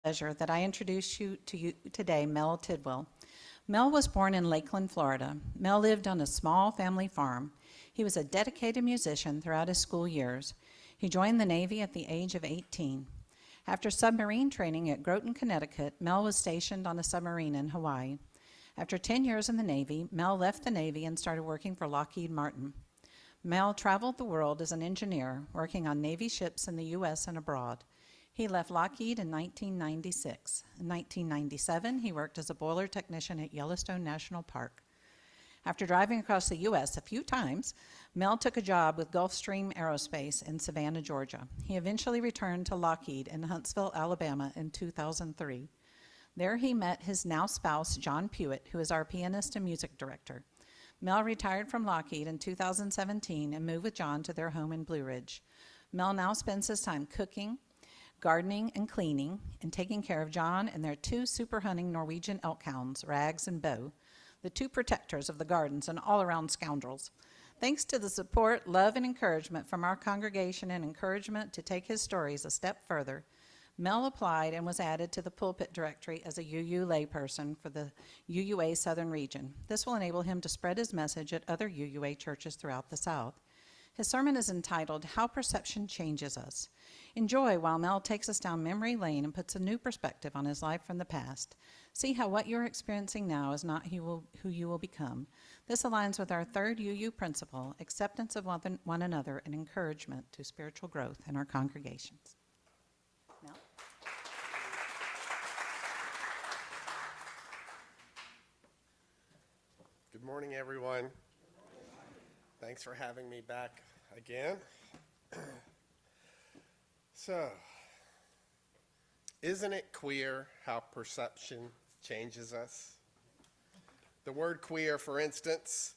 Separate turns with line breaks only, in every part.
Pleasure that I introduce you to you today, Mel Tidwell. Mel was born in Lakeland, Florida. Mel lived on a small family farm. He was a dedicated musician throughout his school years. He joined the Navy at the age of 18. After submarine training at Groton, Connecticut, Mel was stationed on a submarine in Hawaii. After 10 years in the Navy, Mel left the Navy and started working for Lockheed Martin. Mel traveled the world as an engineer, working on Navy ships in the U.S. and abroad. He left Lockheed in 1996. In 1997, he worked as a boiler technician at Yellowstone National Park. After driving across the U.S. a few times, Mel took a job with Gulfstream Aerospace in Savannah, Georgia. He eventually returned to Lockheed in Huntsville, Alabama in 2003. There he met his now spouse, John Pewitt, who is our pianist and music director. Mel retired from Lockheed in 2017 and moved with John to their home in Blue Ridge. Mel now spends his time cooking, gardening and cleaning, and taking care of John and their two super hunting Norwegian elk hounds, Rags and Bo, the two protectors of the gardens and all-around scoundrels. Thanks to the support, love, and encouragement from our congregation and encouragement to take his stories a step further, Mel applied and was added to the pulpit directory as a UU layperson for the UUA Southern region. This will enable him to spread his message at other UUA churches throughout the South. His sermon is entitled, How Perception Changes Us. Enjoy while Mel takes us down memory lane and puts a new perspective on his life from the past. See how what you're experiencing now is not who you will become. This aligns with our third UU principle, acceptance of one another and encouragement to spiritual growth in our congregations. Mel?
Good morning, everyone. Thanks for having me back again. So, isn't it queer how perception changes us? The word queer, for instance,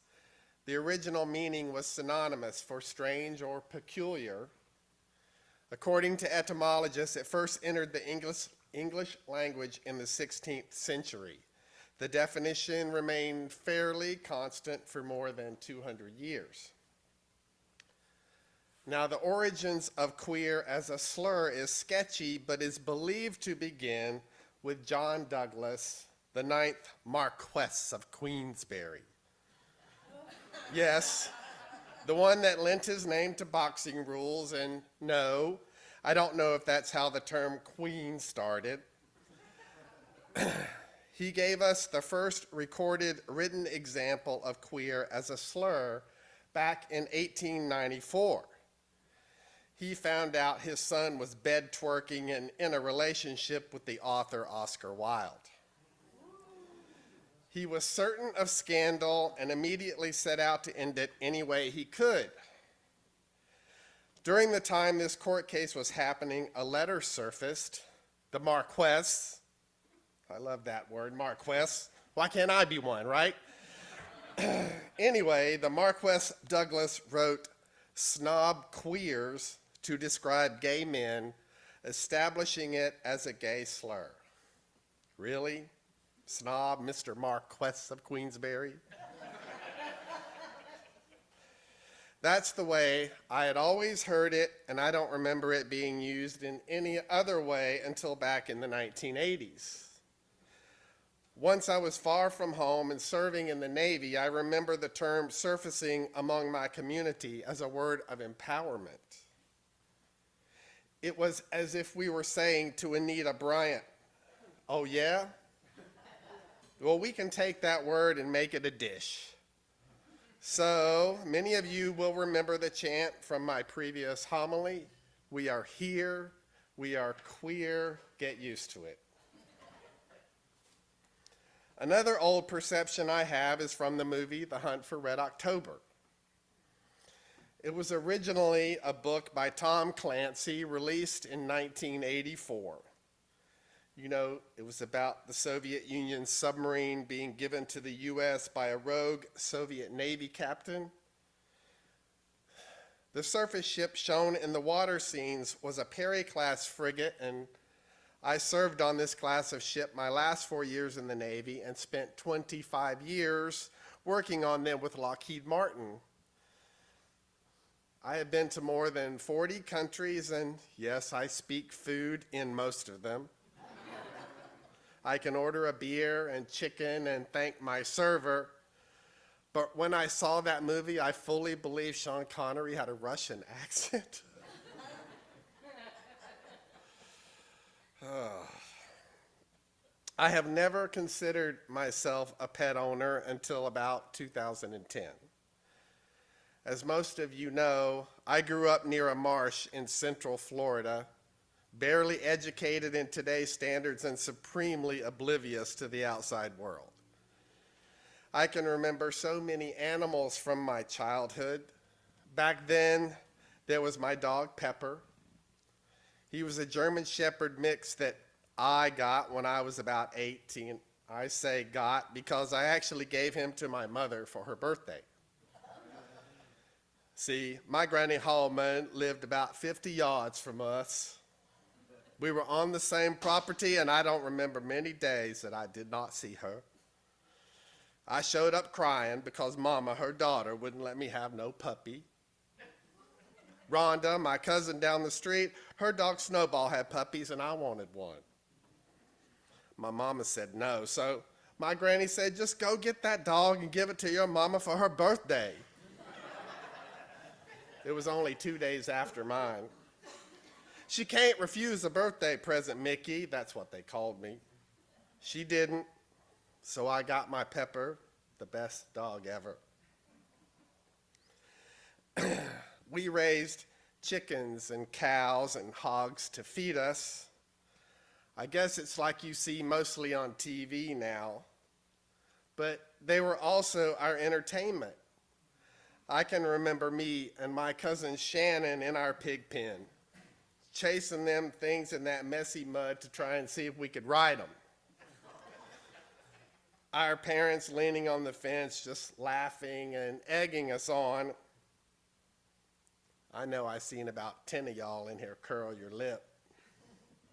the original meaning was synonymous for strange or peculiar. According to etymologists, it first entered the English language in the 16th century. The definition remained fairly constant for more than 200 years. Now, the origins of queer as a slur is sketchy, but is believed to begin with John Douglas, the 9th Marquess of Queensberry. Yes, the one that lent his name to boxing rules, and no, I don't know if that's how the term queen started. He gave us the first recorded written example of queer as a slur back in 1894. He found out his son was bed twerking and in a relationship with the author Oscar Wilde. He was certain of scandal and immediately set out to end it any way he could. During the time this court case was happening, a letter surfaced. The Marquess, I love that word, Marquess. Why can't I be one, right? Anyway, the Marquess Douglas wrote snob queers to describe gay men, establishing it as a gay slur. Really? Snob, Mr. Marquess of Queensberry? That's the way I had always heard it, and I don't remember it being used in any other way until back in the 1980s. Once I was far from home and serving in the Navy, I remember the term surfacing among my community as a word of empowerment. It was as if we were saying to Anita Bryant, oh yeah? Well, we can take that word and make it a dish. So many of you will remember the chant from my previous homily. We are here, we are queer, get used to it. Another old perception I have is from the movie The Hunt for Red October. It was originally a book by Tom Clancy, released in 1984. You know, it was about the Soviet Union submarine being given to the U.S. by a rogue Soviet Navy captain. The surface ship shown in the water scenes was a Perry-class frigate, and I served on this class of ship my last 4 years in the Navy and spent 25 years working on them with Lockheed Martin. I have been to more than 40 countries, and yes, I speak food in most of them. I can order a beer and chicken and thank my server. But when I saw that movie, I fully believed Sean Connery had a Russian accent. I have never considered myself a pet owner until about 2010. As most of you know, I grew up near a marsh in Central Florida, barely educated in today's standards and supremely oblivious to the outside world. I can remember so many animals from my childhood. Back then, there was my dog, Pepper. He was a German Shepherd mix that I got when I was about 18. I say got because I actually gave him to my mother for her birthday. See, my Granny Hallman lived about 50 yards from us. We were on the same property, and I don't remember many days that I did not see her. I showed up crying because Mama, her daughter, wouldn't let me have no puppy. Rhonda, my cousin down the street, her dog Snowball had puppies, and I wanted one. My mama said no, so my granny said, just go get that dog and give it to your mama for her birthday. It was only 2 days after mine. She can't refuse a birthday present, Mickey. That's what they called me. She didn't, so I got my Pepper, the best dog ever. We raised chickens and cows and hogs to feed us. I guess it's like you see mostly on TV now, but they were also our entertainment. I can remember me and my cousin Shannon in our pig pen, chasing them things in that messy mud to try and see if we could ride them. Our parents leaning on the fence, just laughing and egging us on. I know I seen about 10 of y'all in here curl your lip,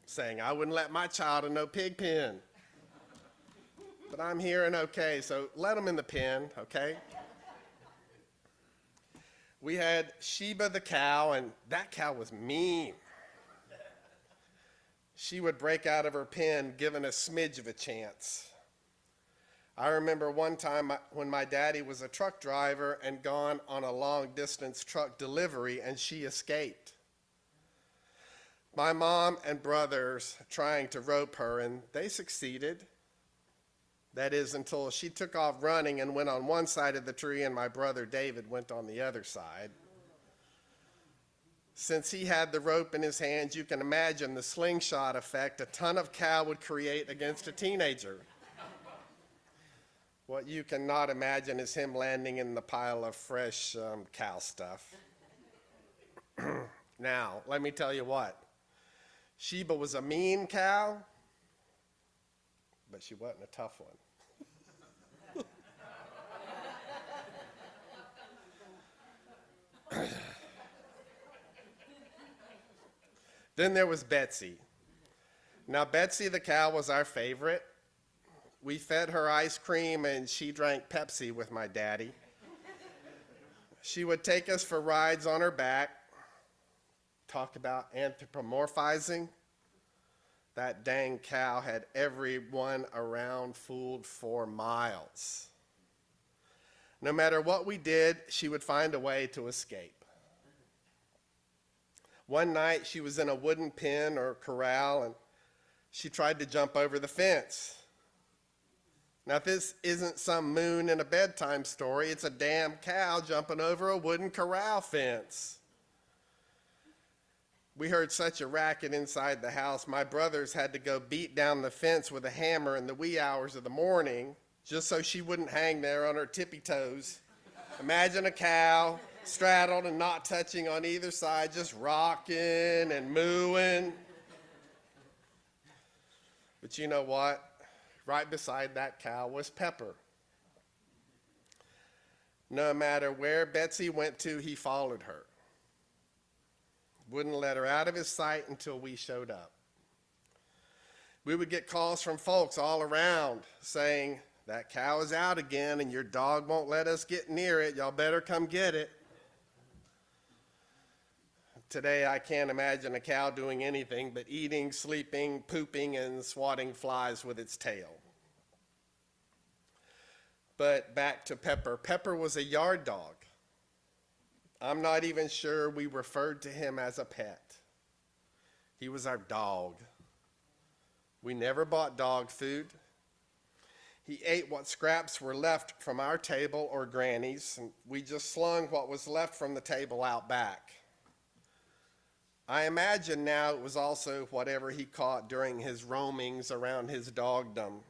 saying I wouldn't let my child in no pig pen. But I'm hearing okay, so let them in the pen, okay? We had Sheba the cow, and that cow was mean. She would break out of her pen given a smidge of a chance. I remember one time when my daddy was a truck driver and gone on a long-distance truck delivery, and she escaped. My mom and brothers trying to rope her, and they succeeded. That is, until she took off running and went on one side of the tree, and my brother David went on the other side. Since he had the rope in his hands, you can imagine the slingshot effect a ton of cow would create against a teenager. What you cannot imagine is him landing in the pile of fresh cow stuff. Now, let me tell you what. Sheba was a mean cow, but she wasn't a tough one. Then there was Betsy. Now, Betsy the cow was our favorite. We fed her ice cream, and she drank Pepsi with my daddy. She would take us for rides on her back. Talk about anthropomorphizing. That dang cow had everyone around fooled for miles. No matter what we did, she would find a way to escape. One night, she was in a wooden pen or corral, and she tried to jump over the fence. Now, this isn't some moon in a bedtime story. It's a damn cow jumping over a wooden corral fence. We heard such a racket inside the house, my brothers had to go beat down the fence with a hammer in the wee hours of the morning just so she wouldn't hang there on her tippy toes. Imagine a cow straddled and not touching on either side, just rocking and mooing. But you know what? Right beside that cow was Pepper. No matter where Betsy went to, he followed her. Wouldn't let her out of his sight until we showed up. We would get calls from folks all around saying, that cow is out again and your dog won't let us get near it. Y'all better come get it. Today, I can't imagine a cow doing anything but eating, sleeping, pooping, and swatting flies with its tail. But back to Pepper. Pepper was a yard dog. I'm not even sure we referred to him as a pet. He was our dog. We never bought dog food. He ate what scraps were left from our table or Granny's, and we just slung what was left from the table out back. I imagine now it was also whatever he caught during his roamings around his dogdom.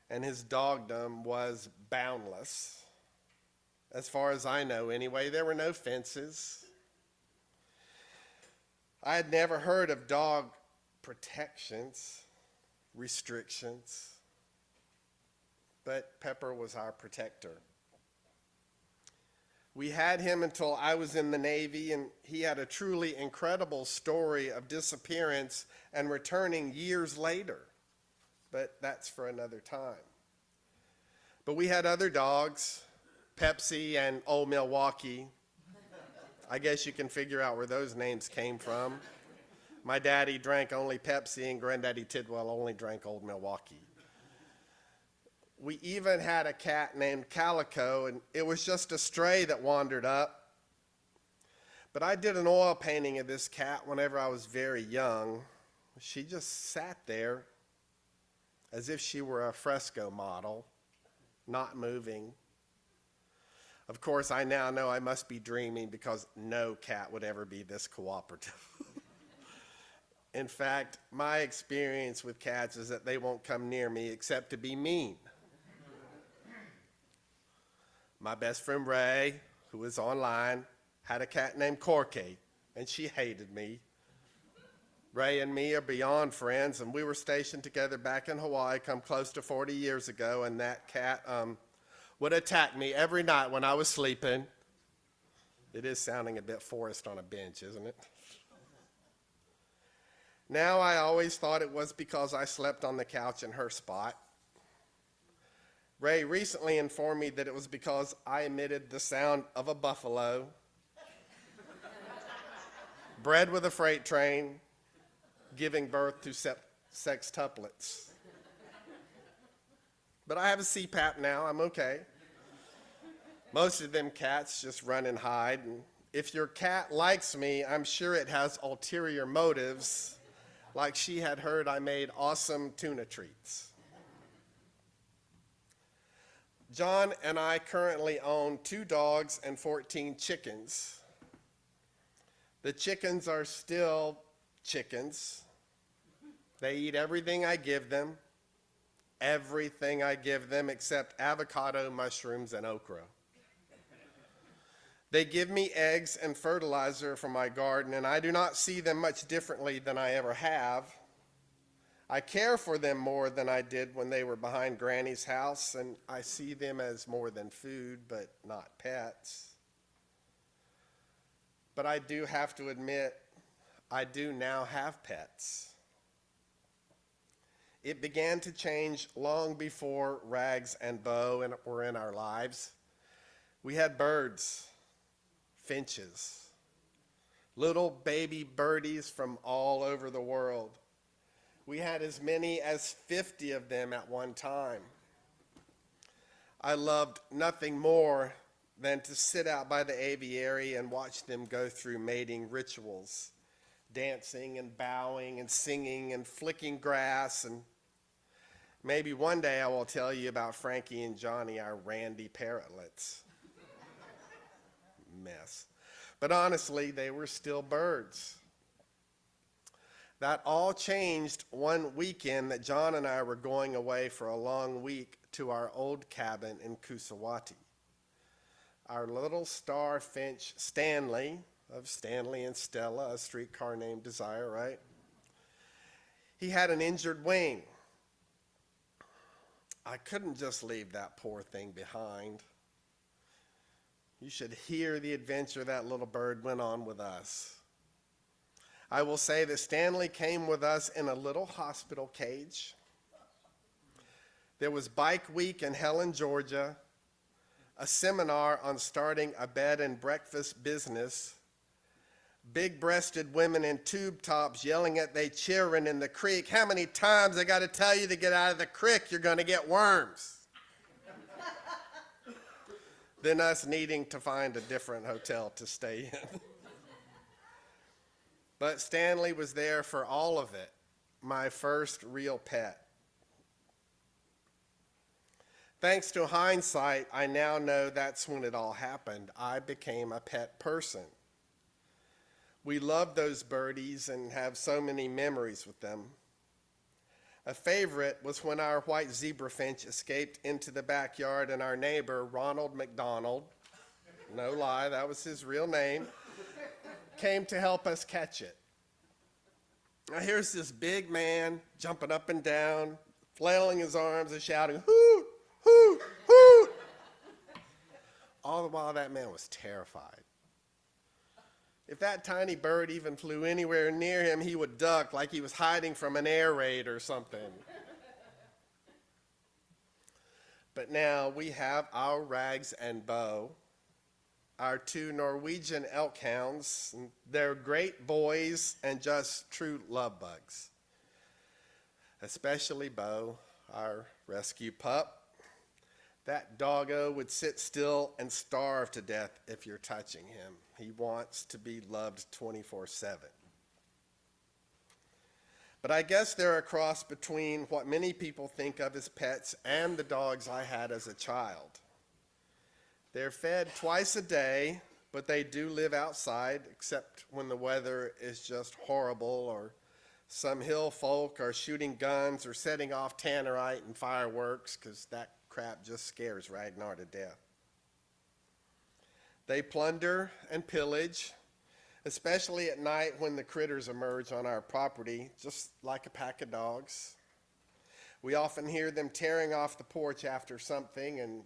And his dogdom was boundless. As far as I know anyway, there were no fences. I had never heard of dog protections, restrictions, but Pepper was our protector. We had him until I was in the Navy, and he had a truly incredible story of disappearance and returning years later. But that's for another time. But we had other dogs, Pepsi and Old Milwaukee. I guess you can figure out where those names came from. My daddy drank only Pepsi, and Granddaddy Tidwell only drank Old Milwaukee. We even had a cat named Calico, and it was just a stray that wandered up. But I did an oil painting of this cat whenever I was very young. She just sat there as if she were a fresco model, not moving. Of course, I now know I must be dreaming because no cat would ever be this cooperative. In fact, my experience with cats is that they won't come near me except to be mean. My best friend Ray, who is online, had a cat named Corky, and she hated me. Ray and me are beyond friends, and we were stationed together back in Hawaii come close to 40 years ago, and that cat would attack me every night when I was sleeping. It is sounding a bit Forrest on a bench, isn't it? Now I always thought it was because I slept on the couch in her spot. Ray recently informed me that it was because I emitted the sound of a buffalo, bred with a freight train, giving birth to sextuplets. But I have a CPAP now, I'm okay. Most of them cats just run and hide, and if your cat likes me, I'm sure it has ulterior motives, like she had heard I made awesome tuna treats. John and I currently own 2 dogs and 14 chickens. The chickens are still chickens. They eat everything I give them except avocado, mushrooms, and okra. They give me eggs and fertilizer from my garden, and I do not see them much differently than I ever have. I care for them more than I did when they were behind Granny's house, and I see them as more than food, but not pets. But I do have to admit, I do now have pets. It began to change long before Rags and Bo were in our lives. We had birds, finches, little baby birdies from all over the world. We had as many as 50 of them at one time. I loved nothing more than to sit out by the aviary and watch them go through mating rituals, dancing and bowing and singing and flicking grass. And maybe one day I will tell you about Frankie and Johnny, our Randy parrotlets. Mess. But honestly, they were still birds. That all changed one weekend that John and I were going away for a long week to our old cabin in Kusawati. Our little star finch, Stanley, of Stanley and Stella, a streetcar named Desire, right? He had an injured wing. I couldn't just leave that poor thing behind. You should hear the adventure that little bird went on with us. I will say that Stanley came with us in a little hospital cage. There was Bike Week in Helen, Georgia, a seminar on starting a bed and breakfast business, big-breasted women in tube tops yelling at their children in the creek. How many times I got to tell you to get out of the creek? You're going to get worms. Then us needing to find a different hotel to stay in. But Stanley was there for all of it, my first real pet. Thanks to hindsight, I now know that's when it all happened. I became a pet person. We loved those birdies and have so many memories with them. A favorite was when our white zebra finch escaped into the backyard and our neighbor, Ronald McDonald, no lie, that was his real name, came to help us catch it. Now here's this big man jumping up and down, flailing his arms and shouting, hoot, hoot, hoot. All the while that man was terrified. If that tiny bird even flew anywhere near him, he would duck like he was hiding from an air raid or something. But now we have our Rags and Bo, our two Norwegian elk hounds. They're great boys and just true love bugs. Especially Bo, our rescue pup. That doggo would sit still and starve to death if you're touching him. He wants to be loved 24/7. But I guess they're a cross between what many people think of as pets and the dogs I had as a child. They're fed twice a day, but they do live outside, except when the weather is just horrible or some hill folk are shooting guns or setting off tannerite and fireworks, because that crap just scares Ragnar to death. They plunder and pillage, especially at night when the critters emerge on our property, just like a pack of dogs. We often hear them tearing off the porch after something, and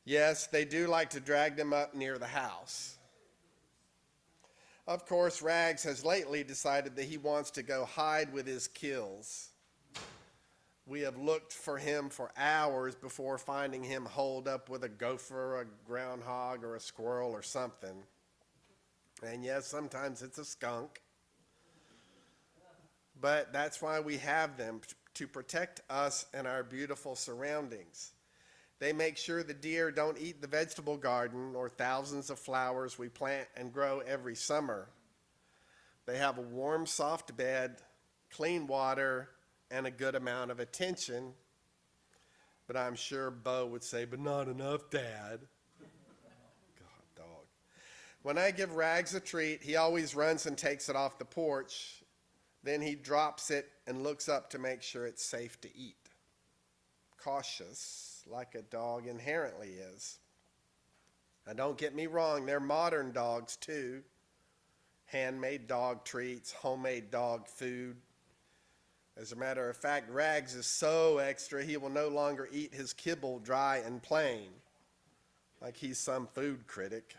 yes, they do like to drag them up near the house. Of course, Rags has lately decided that he wants to go hide with his kills. We have looked for him for hours before finding him holed up with a gopher, a groundhog, or a squirrel or something. And yes, sometimes it's a skunk. But that's why we have them, to protect us and our beautiful surroundings. They make sure the deer don't eat the vegetable garden or thousands of flowers we plant and grow every summer. They have a warm, soft bed, clean water, and a good amount of attention. But I'm sure Bo would say, but not enough, Dad. God, dog. When I give Rags a treat, he always runs and takes it off the porch. Then he drops it and looks up to make sure it's safe to eat. Cautious, like a dog inherently is. Now don't get me wrong, they're modern dogs too. Handmade dog treats, homemade dog food. As a matter of fact, Rags is so extra he will no longer eat his kibble dry and plain, like he's some food critic.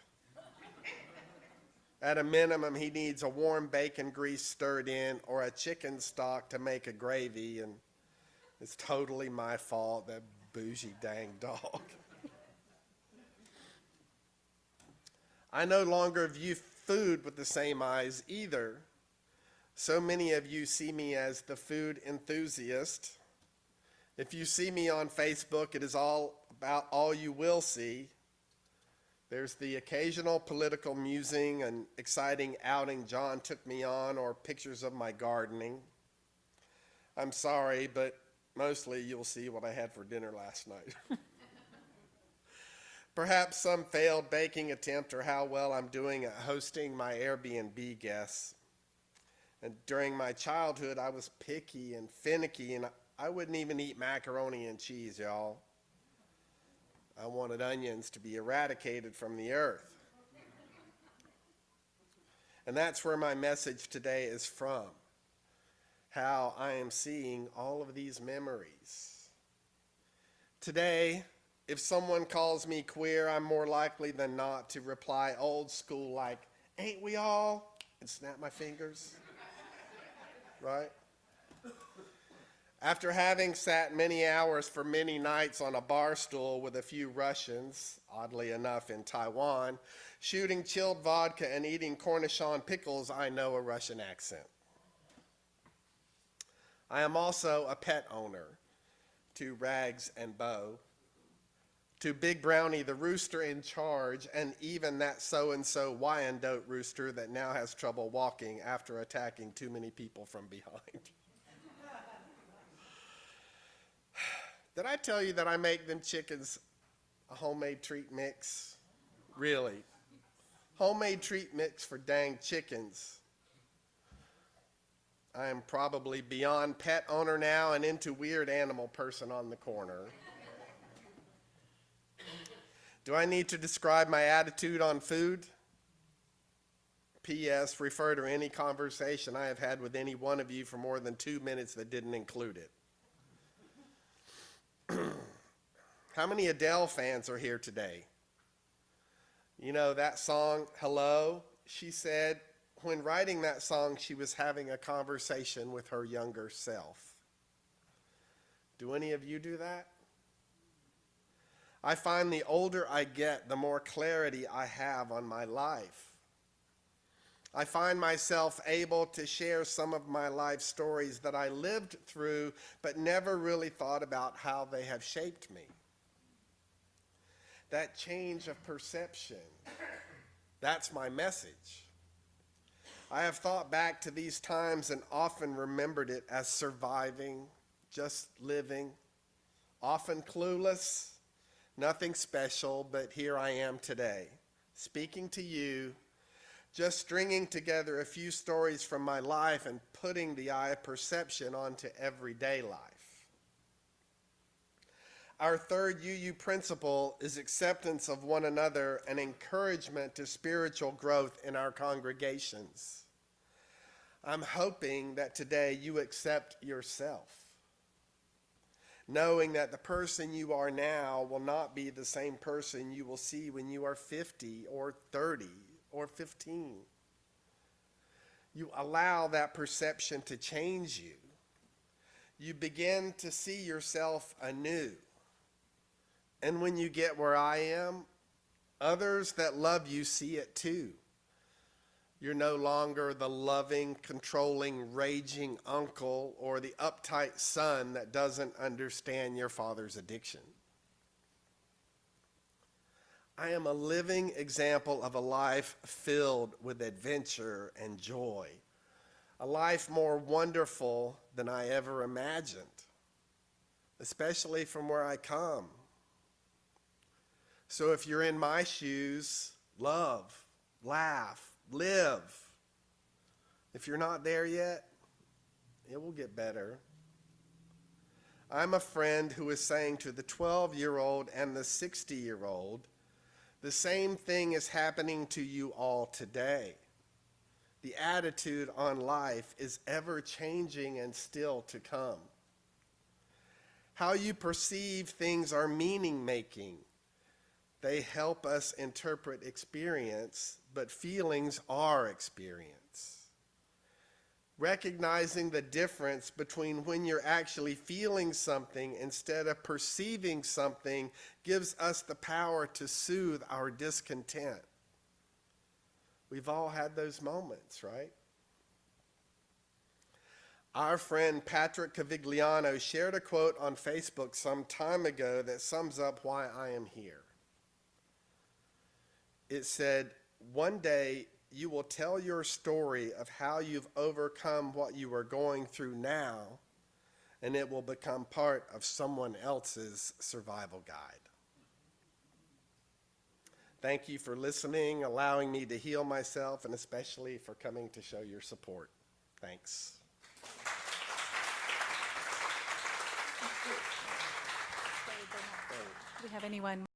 At a minimum, he needs a warm bacon grease stirred in or a chicken stock to make a gravy, and it's totally my fault, that bougie dang dog. I no longer view food with the same eyes either. So many of you see me as the food enthusiast. If you see me on Facebook, it is all about all you will see. There's the occasional political musing and exciting outing John took me on, or pictures of my gardening. I'm sorry, but mostly you'll see what I had for dinner last night. Perhaps some failed baking attempt, or how well I'm doing at hosting my Airbnb guests. And during my childhood, I was picky and finicky, and I wouldn't even eat macaroni and cheese, y'all. I wanted onions to be eradicated from the earth. And that's where my message today is from. How I am seeing all of these memories. Today, if someone calls me queer, I'm more likely than not to reply old school like, ain't we all? And snap my fingers. Right? After having sat many hours for many nights on a bar stool with a few Russians, oddly enough in Taiwan, shooting chilled vodka and eating Cornichon pickles, I know a Russian accent. I am also a pet owner to Rags and Bo, to Big Brownie the rooster in charge, and even that so-and-so Wyandotte rooster that now has trouble walking after attacking too many people from behind. Did I tell you that I make them chickens a homemade treat mix? Really? Homemade treat mix for dang chickens. I am probably beyond pet owner now and into weird animal person on the corner. Do I need to describe my attitude on food? P.S. Refer to any conversation I have had with any one of you for more than 2 minutes that didn't include it. How many Adele fans are here today? You know that song, Hello? She said when writing that song, she was having a conversation with her younger self. Do any of you do that? I find the older I get, the more clarity I have on my life. I find myself able to share some of my life stories that I lived through, but never really thought about how they have shaped me. That change of perception, that's my message. I have thought back to these times and often remembered it as surviving, just living, often clueless, nothing special, but here I am today, speaking to you, just stringing together a few stories from my life and putting the eye of perception onto everyday life. Our third UU principle is acceptance of one another and encouragement to spiritual growth in our congregations. I'm hoping that today you accept yourself, knowing that the person you are now will not be the same person you will see when you are 50 or 30 or 15. You allow that perception to change you. You begin to see yourself anew. And when you get where I am, others that love you see it too. You're no longer the loving, controlling, raging uncle or the uptight son that doesn't understand your father's addiction. I am a living example of a life filled with adventure and joy, a life more wonderful than I ever imagined, especially from where I come. So if you're in my shoes, love, laugh, live. If you're not there yet, it will get better. I'm a friend who is saying to the 12-year-old and the 60-year-old, the same thing is happening to you all today. The attitude on life is ever changing and still to come. How you perceive things are meaning-making. They help us interpret experience, but feelings are experience. Recognizing the difference between when you're actually feeling something instead of perceiving something gives us the power to soothe our discontent. We've all had those moments, right? Our friend Patrick Cavigliano shared a quote on Facebook some time ago that sums up why I am here. It said, "One day you will tell your story of how you've overcome what you are going through now, and it will become part of someone else's survival guide." Thank you for listening, allowing me to heal myself, and especially for coming to show your support. Thanks.
Do we have anyone